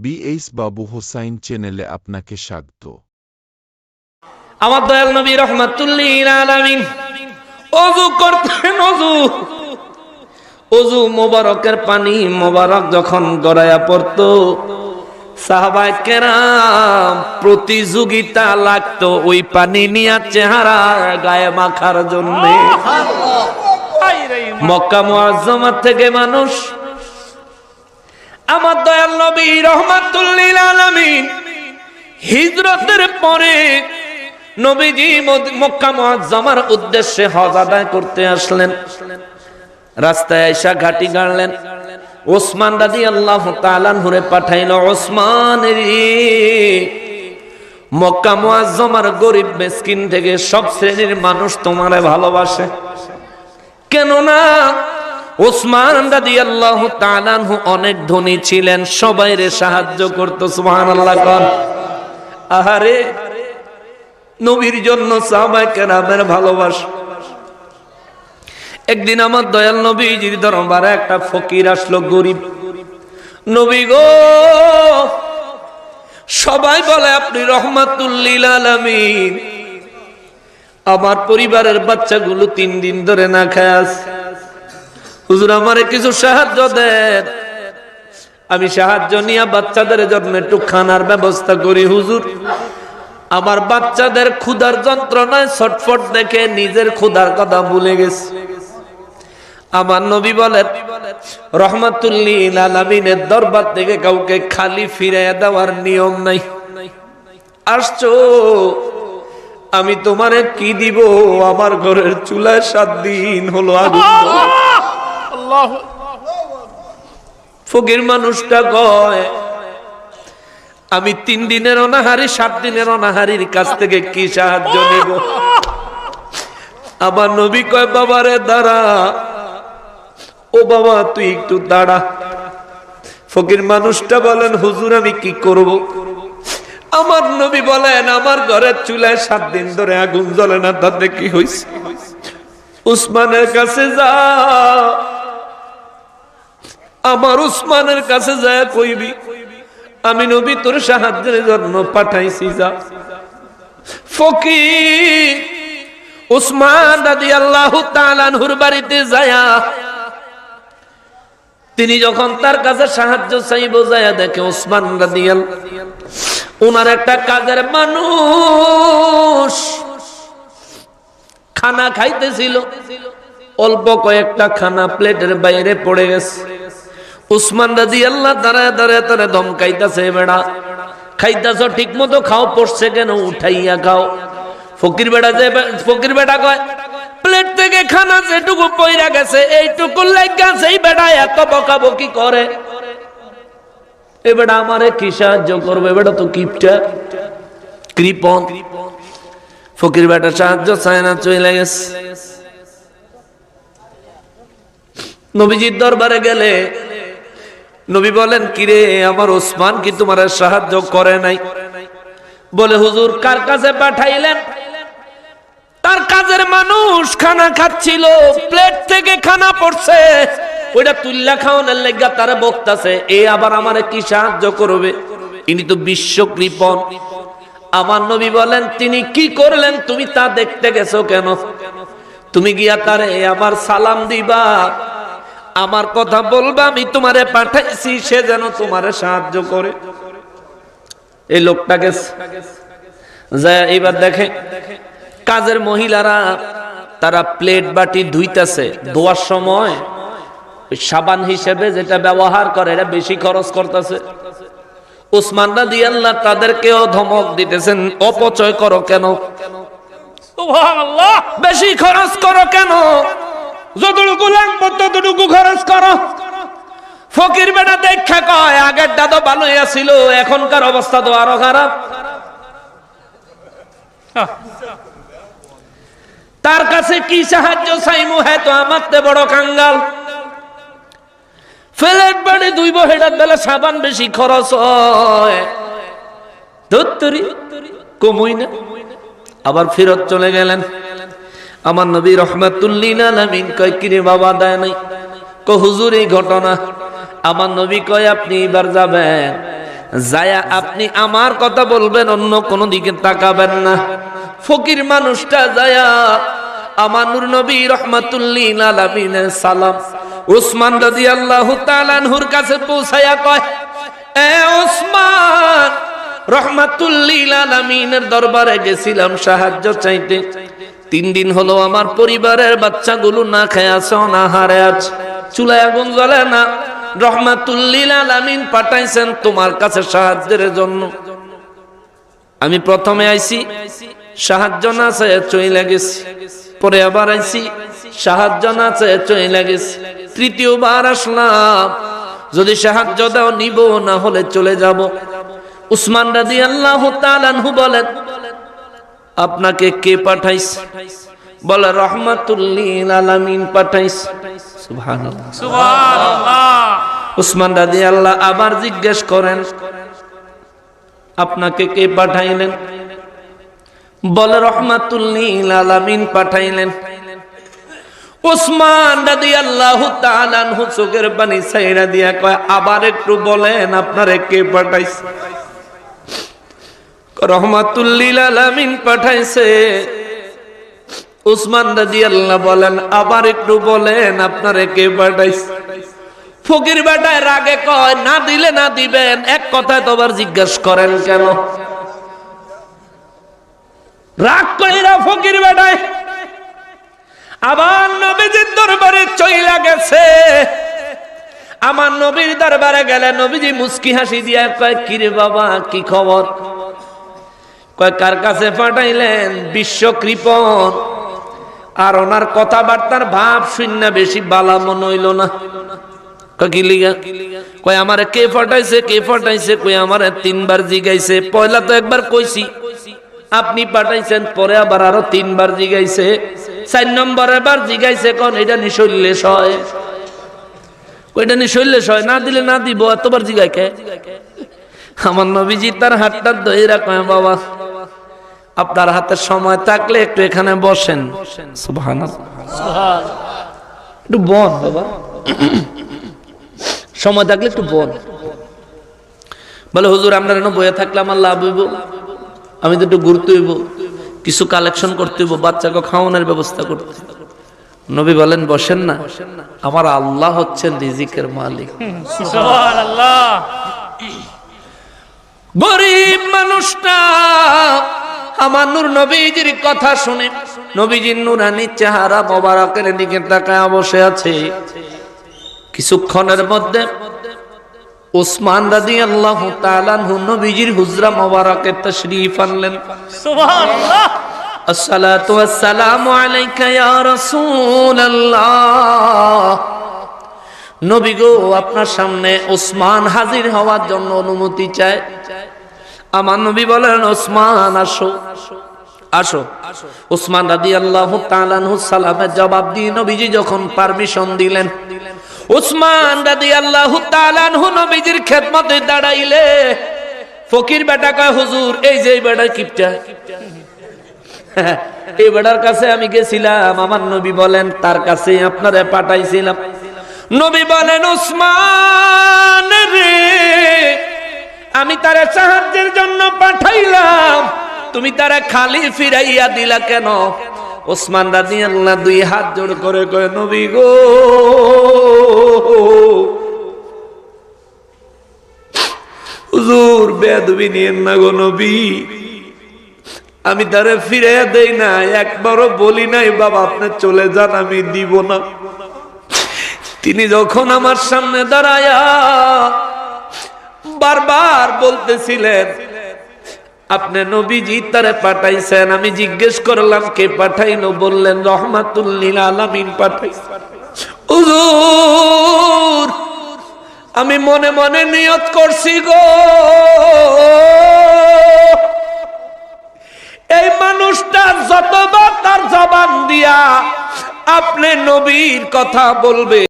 BS বাবু হোসাইন চ্যানেলে আপনাকে স্বাগত। আমার দয়াল নবী রহমাতুল্লিল আলামিন ওযু করতেন। ওযু মোবারকের পানি মোবারক যখন গড়াইয়া পড়তো, সাহাবায়ে কেরাম প্রতিযোগিতা লাগতো ওই পানি নিয়ে চেহারা গায়ে মাখার জন্য। মক্কা মুআজ্জামা থেকে মানুষ আমার দয়াল নবী রহমাতুল্লিল আলামিন হিজরতের পরে নবীজি মক্কা মুআজ্জামার উদ্দেশ্যে হজ আদায় করতে আসলেন। রাস্তায় আয়েশা ঘাটি গাড়লেন। ওসমান রাদিয়াল্লাহু তাআলা আনহুরে পাঠাইল, ওসমান রে, মক্কা মুআজ্জামার গরিব মিসকিন থেকে সব শ্রেণীর মানুষ তোমারে ভালোবাসে। কেননা ওসমান রাদিয়াল্লাহু তাআলা আনহু অনেক ধনী ছিলেন, সবাইরে সাহায্য করত। সুবহানাল্লাহ কোন। আহারে, নবীর জন্য সাহাবায়ে কেরামের ভালোবাসা। একদিন আমার দয়াল নবীজির দরবারে একটা ফকির আসলো, গরিব। নবী গো, সবাই বলে আপনি রহমাতুল্লিল আলামিন, আমার পরিবারের বাচ্চাগুলো 3 দিন ধরে না খায় আছে। হুজুর, আমারে কিছু সাহায্য দেন, আমি সাহায্য নিয়ে বাচ্চাদের জন্য একটু খানার ব্যবস্থা করি। হুজুর, আমার বাচ্চাদের ক্ষুধার যন্ত্রণায় ছটফট দেখে নিজের ক্ষুধার কথা ভুলে গেছে। আমার নবী বলেন, রহমাতুল্লিল আলামিনের দরবার থেকে কাউকে খালি ফিরাইয়া দেওয়ার নিয়ম নাই। আসছো, আমি তোমারে কি দিব? আমার ঘরের চুলায় 7 দিন হলো আগুন। ফকির মানুষটা কয়, আমি 3 দিনের অনাহারি 7 দিনের অনাহারির কাছ থেকে কি সাহায্য নেব? আমার নবী কয়, বাবারে দাঁড়া। ও বাবা, তুই একটু দাঁড়া। ফকির মানুষটা বলেন, হুজুর আমি কি করব? আমার নবী বলেন, আমার ঘরের চুলায় 7 দিন ধরে আগুন জ্বলে না, তাতে কি হইছে? উসমানের কাছে যা, আমার উসমানের কাছে যায় কইবি আমি নবী তোর সাহায্যের জন্য পাঠাইছি, যা। ফকির উসমান রাদিয়াল্লাহু তাআলা আনহুর বাড়িতে যায়া তিনি যখন তার কাছে সাহায্য চাইবো, যায়া দেখে উসমান রাদিয়াল্লাহু ওনার একটা কাজের মানুষ খানা খাইতেছিল, অল্প কয়েকটা খানা প্লেটের বাইরে পড়ে গেছে। উসমান রাদিয়াল্লাহু দাঁড়ায় দাঁড়ায় তারে ধমকাইতাছে, বেড়া খাইতাছ ঠিক মতো খাও, পড়ছে কেন, উঠাইয়া খাও। ফকির বেটা কয়, প্লেট থেকে খানা যেটুকু পইরা গেছে এইটুকু লাগা, সেই বেটা এত বকাবকি করে। এ বেটা আমারে কি সাহায্য করবে? বেটা তো কিপটা, কৃপণ। ফকির বেটা সাহায্য চায় না, চলে গেছে। নবীজির দরবারে গেলে নবী বলেন, কিরে আমার ওসমান কি তোমার সাহায্য করে নাই? বলে, হুজুর কার কাছে পাঠাইলেন? তার কাজের মানুষ খানা খাচ্ছিল, প্লেট থেকে খানা পড়ছে, ওইটা তুল্লা খাওয়ানোর লেগা তারা বকতাছে, এ আবার আমারে কি সাহায্য করবে? ইনি তো বিশ্ব কৃপণ। আমার নবী বলেন, তিনি কি করলেন তুমি তা দেখতে গেছো কেন? তুমি গিয়া তারে আমার সালাম দিবা, আমার কথা বলবা, আমি তোমারে পাঠাইছি সে যেন তোমারে সাহায্য করে। এই লোকটা গেছে, যায় এবার দেখে কাজের মহিলারা তারা প্লেট বাটি ধুইতেছে। ধোয়ার সময় সাবান হিসেবে যেটা ব্যবহার করে এটা বেশি খরচ করতেছে। উসমান রাদিয়াল্লাহু তাদেরকেও ধমক দিতেছেন, অপচয় করো কেন, সুবহানাল্লাহ, বেশি খরচ করো কেন, যতটুকু লাগবে ততটুকু খরচ করো। ফকির বেটা দেখা কয়, আগের দাদা ভালোই ছিল, এখনকার অবস্থা তো আরো খারাপ। তার কাছে কি সাহায্য চাইমু? হ্যাঁ তো আমার তে বড় কাঙ্গাল। ফ্লেট বাড়ি ধুইব, হেটার বেলা সাবান বেশি খরচ হয়, ধুত্তরি কমই না। আবার ফেরত চলে গেলেন। আমার নবী রহমাতুল্লিল আলামিন কয়, কিরে বাবা দেয় নাই? কয়, হুজুর এই ঘটনা। আমার নবী কয়, আপনি এবার যাবেন যায়া আপনি আমার কথা বলবেন, অন্য কোনো দিকে তাকাবেন না। ফকির মানুষটা যায়া আমার নূর নবী রহমাতুল্লিল আলামিনের সালাম উসমান রাদিয়াল্লাহু তাআলা আনহুর কাছে পৌঁছায়া কয়, এ উসমান, রহমাতুল্লিল আলামিনের দরবারে গেছিলাম সাহায্য চাইতে। 3 দিন হলো আমার পরিবারের বাচ্চাগুলো না খেয়ে আছে, অনাহারে আছে, চুলায় আগুন জ্বলে না। রহমাতুল্লিল আলামিন পাঠাইছেন তোমার কাছে সাহায্যের জন্য। আমি প্রথমে আইছি, সাহায্য না চেয়ে চলে গেছি, পরে আবার আইছি, সাহায্য না চেয়ে চলে গেছি, তৃতীয়বার আসলাম, যদি সাহায্য দাও নিব, না হলে চলে যাব। উসমান রাদিয়াল্লাহু তাআলা আনহু বলেন, আপনাকে কে পাঠাইছে? বলে রহমাতুল্লিল আলামিন পাঠাইছে। সুবহানাল্লাহ, সুবহানাল্লাহ। উসমান রাদিয়াল্লাহু আবার জিজ্ঞেস করেন, আপনাকে কে পাঠাইলেন? বলে রহমাতুল্লিল আলামিন পাঠাইলেন। উসমান রাদিয়াল্লাহু তাআলা আনহু চোখের পানি ছাইড়া দিয়া কয়, আবার একটু বলেন আপনারে কে পাঠাইছে? রহমাতুল্লিল আলামিন পাঠাইছে। উসমান রাদিয়াল্লাহু বলেন, আবার একটু বলেন আপনারে কে পাঠাইছে? ফকির বেটায় রাগে কয়, না দিলে না দিবেন, এক কথায় তো আবার জিজ্ঞেস করেন কেন? রাগ কইরা ফকির বেটায় আবার নবীজির দরবারে চইলা গেছে। আমার নবীর দরবারে গেলে নবীজি মুস্কি হাসি দিয়া কয়, কিরে বাবা, কি খবর? কয়, কার কাছে পাঠাইলেন? বিশ্ব কৃপণ। আর ওনার কথাবার্তার ভাব শূন্য বেশি বালা মন হইল না। কি লিগা? কয়, আমারে কে পাঠাইছে, কে পাঠাইছে? কই, আমারে 3 বার জিগাইছে। পয়লা তো একবার কইছি আপনি পাঠাইছেন, পরে আবার আরো 3 বার জিগাইছে, 4 নম্বরের বার জিগাইছে, কোন এটা নিশল্যেশ হয়? ওইটা নিশল্যেশ হয়, না দিলে না দিব, এতবার জিগাই কে? আমার নবীজি তার হাতটা ধইরা কয়, বাবা, আপনার হাতে সময় থাকলে একটু এখানে বসেন। সুবহানাল্লাহ, একটু বল বাবা, সময় থাকলে একটু বল। বলে, হুজুর, আমরা বইয়ে থাকলে আমার লাভ হইব, আমি তো একটু ঘুরতে হইব, কিছু কালেকশন করতে হইব, বাচ্চাকে খাওয়ানোর ব্যবস্থা করতে। নবী বলেন, বসেন না, আমার আল্লাহ হচ্ছেন রিজিকের মালিক। সুবহানাল্লাহ। গরিব মানুষটা আমার নূর নবীজির কথা শুনে নবীজির নূরানী চেহারা মোবারকের দিকে তাকায় বসে আছে। কিছুক্ষণের মধ্যে উসমান রাদিয়াল্লাহু তাআলা আনহু নবীজির হুজরা মোবারকে তাশরীফ আনলেন। সুবহানাল্লাহ। আসসালাতু ওয়াসসালামু আলাইকা ইয়া রাসূলুল্লাহ। নবী গো, আপনার সামনে উসমান হাজির হওয়ার জন্য অনুমতি চায়। আমার নবী বলেন, উসমান আসো, আসো। উসমান রাদিয়াল্লাহু তাআলা আনহু সালামের জবাব দিয়ে নবীজি যখন পারমিশন দিলেন, উসমান রাদিয়াল্লাহু তাআলা আনহু নবীজির খেদমতে দাঁড়াইলে ফকির বেটা কয়, হুজুর, এই যে বেটা কিপটা, এই বেটার কাছে আমি গেছিলাম, আমার নবী বলেন তার কাছে আপনারে পাঠাইছিলাম। নবী বলেন, উসমান রে, আমি তারে সাহায্যের জন্য পাঠাইলাম, তুমি তারে খালি ফিরাইয়া দিলা কেন? উসমান রাদিয়াল্লাহু 2 হাত জোড় করে কয়, নবী গো, হুজুর, বেয়াদবি নিয়েন না গো নবী, আমি তারে ফিরাইয়া দেই না, একবারও বলি নাই বাবা আপনি চলে যান, আমি দিব না। তিনি যখন আমার সামনে দাঁড়ায়া বারবার বলতেছিলেন, আপনি নবীজি তারে পাঠাইছেন, আমি জিজ্ঞেস করলাম কে পাঠাইলো? বললেন রহমাতুল্লিল আলামিন পাঠাইছে। হুজুর, আমি মনে মনে নিয়ত করছি গো, এই মানুষটা যতবার তার জবান দিয়া আপনি নবীর কথা বলবে,